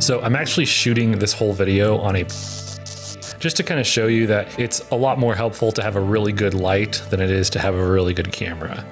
So I'm actually shooting this whole video on a just to kind of show you that it's a lot more helpful to have a really good light than it is to have a really good camera.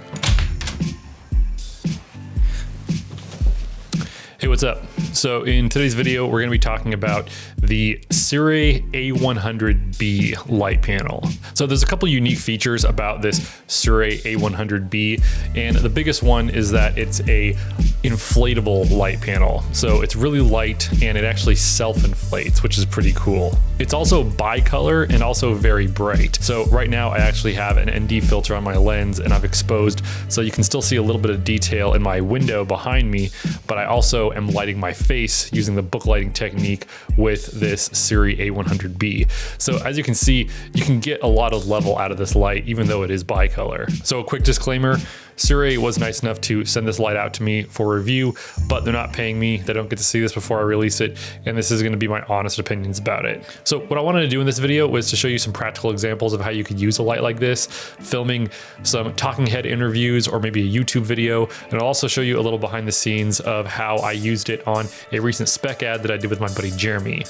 Hey, what's up? So in today's video, we're gonna be talking about the Sirui A100B light panel. So there's a couple unique features about this Sirui A100B, and the biggest one is that it's a inflatable light panel. So it's really light and it actually self-inflates, which is pretty cool. It's also bicolor and also very bright. So right now I actually have an ND filter on my lens and I've exposed so you can still see a little bit of detail in my window behind me, but I also am lighting my face using the book lighting technique with this Sirui A100B. So as you can see, you can get a lot of level out of this light, even though it is bicolor. So a quick disclaimer, Sirui was nice enough to send this light out to me for review, but they're not paying me. They don't get to see this before I release it, and this is gonna be my honest opinions about it. So what I wanted to do in this video was to show you some practical examples of how you could use a light like this, filming some talking head interviews or maybe a YouTube video, and I'll also show you a little behind the scenes of how I used it on a recent spec ad that I did with my buddy Jeremy.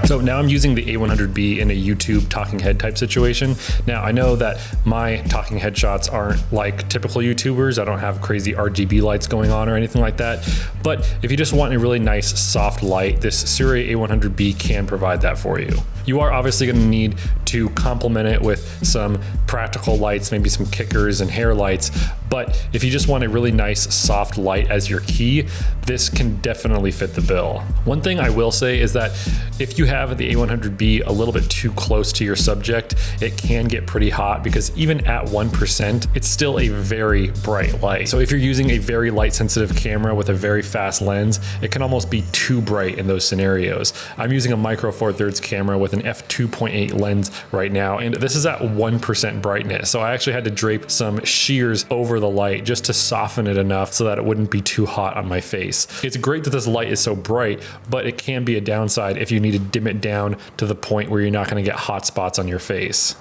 So now I'm using the A100B in a YouTube talking head type situation. Now I know that my talking head shots aren't like typical YouTubers. I don't have crazy RGB lights going on or anything like that. But if you just want a really nice soft light, this Sirui A100B can provide that for you. You are obviously going to need to complement it with some practical lights, maybe some kickers and hair lights. But if you just want a really nice soft light as your key, this can definitely fit the bill. One thing I will say is that if you have the A100B a little bit too close to your subject, it can get pretty hot because even at 1%, it's still a very bright light. So if you're using a very light sensitive camera with a very fast lens, it can almost be too bright in those scenarios. I'm using a micro four thirds camera with an f2.8 lens right now, and this is at 1% brightness. So I actually had to drape some shears over the light just to soften it enough so that it wouldn't be too hot on my face. It's great that this light is so bright, but it can be a downside if you need to dim it down to the point where you're not going to get hot spots on your face.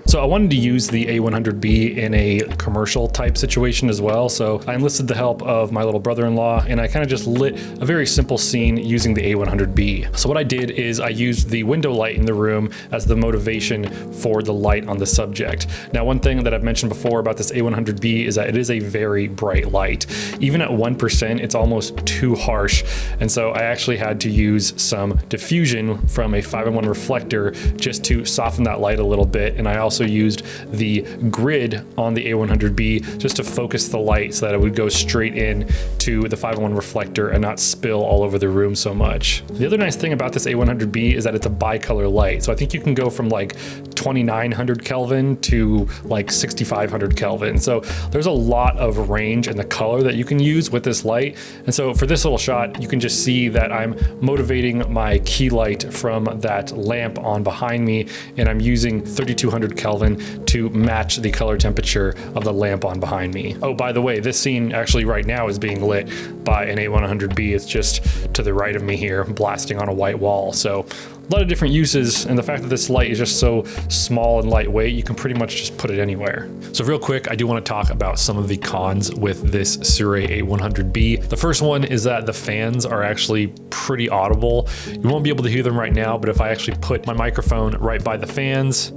So I wanted to use the A100B in a commercial type situation as well. So I enlisted the help of my little brother-in-law and I kind of just lit a very simple scene using the A100B. So what I did is I used the window light in the room as the motivation for the light on the subject. Now, one thing that I've mentioned before about this A100B is that it is a very bright light. Even at 1%, it's almost too harsh. And so I actually had to use some diffusion from a 5-in-1 reflector just to soften that light a little bit. And I also used the grid on the A100B just to focus the light so that it would go straight in to the 5-in-1 reflector and not spill all over the room so much. The other nice thing about this A100B is that it's a bicolor light. So I think you can go from like 2900 Kelvin to like 6500 Kelvin. So there's a lot of range in the color that you can use with this light. And so for this little shot, you can just see that I'm motivating my key light from that lamp on behind me, and I'm using 3200 Kelvin to match the color temperature of the lamp on behind me. Oh, by the way, this scene actually right now is being lit by an A100B. It's just to the right of me here, blasting on a white wall. So a lot of different uses, and the fact that this light is just so small and lightweight, you can pretty much just put it anywhere. So real quick, I do want to talk about some of the cons with this Sirui A100B. The first one is that the fans are actually pretty audible. You won't be able to hear them right now, but if I actually put my microphone right by the fans,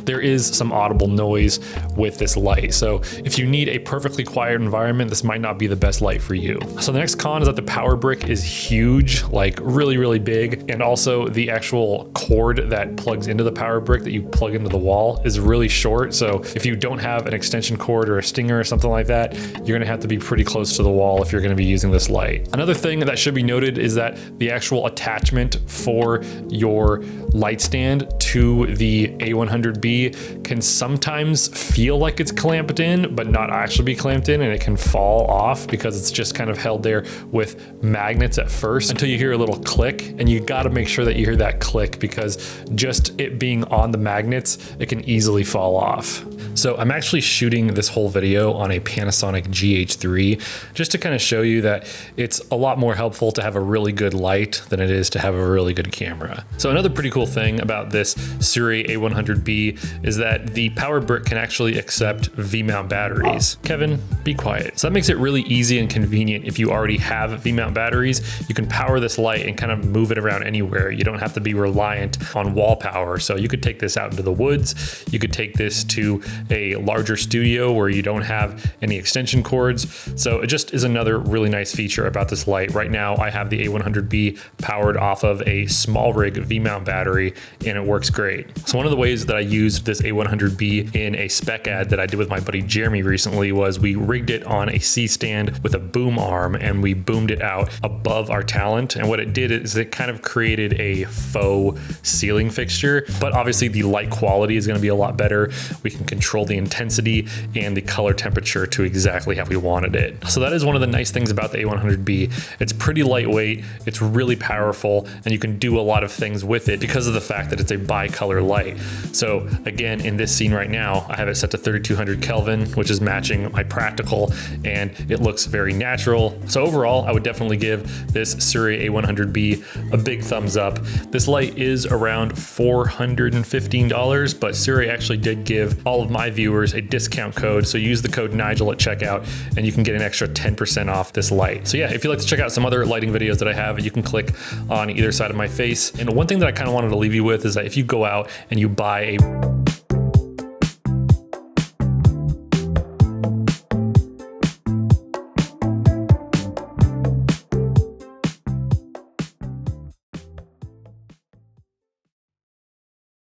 there is some audible noise with this light. So if you need a perfectly quiet environment, this might not be the best light for you. So the next con is that the power brick is huge, like really, really big. And also the actual cord that plugs into the power brick that you plug into the wall is really short. So if you don't have an extension cord or a stinger or something like that, you're gonna have to be pretty close to the wall if you're gonna be using this light. Another thing that should be noted is that the actual attachment for your light stand to the A100B A100B can sometimes feel like it's clamped in, but not actually be clamped in, and it can fall off because it's just kind of held there with magnets at first until you hear a little click, and you got to make sure that you hear that click because just it being on the magnets, it can easily fall off. So I'm actually shooting this whole video on a Panasonic GH3 just to kind of show you that it's a lot more helpful to have a really good light than it is to have a really good camera. So another pretty cool thing about this Sirui A100B is that the power brick can actually accept V-mount batteries. Kevin, be quiet. So that makes it really easy and convenient if you already have V-mount batteries. You can power this light and kind of move it around anywhere. You don't have to be reliant on wall power. So you could take this out into the woods. You could take this to a larger studio where you don't have any extension cords. So it just is another really nice feature about this light. Right now I have the A100B powered off of a small rig V-mount battery, and it works great. So one of the ways that I used this A100B in a spec ad that I did with my buddy Jeremy recently was we rigged it on a C-stand with a boom arm, and we boomed it out above our talent. And what it did is it kind of created a faux ceiling fixture, but obviously the light quality is going to be a lot better. We can control the intensity and the color temperature to exactly how we wanted it. So that is one of the nice things about the A100B. It's pretty lightweight, it's really powerful, and you can do a lot of things with it because of the fact that it's a bicolor light. So again, in this scene right now, I have it set to 3200 Kelvin, which is matching my practical, and it looks very natural. So overall, I would definitely give this Sirui A100B a big thumbs up. This light is around $415, but Sirui actually did give all of my viewers a discount code. So use the code Nigel at checkout and you can get an extra 10% off this light. So yeah, if you'd like to check out some other lighting videos that I have, you can click on either side of my face. And one thing that I kind of wanted to leave you with is that if you go out and you buy a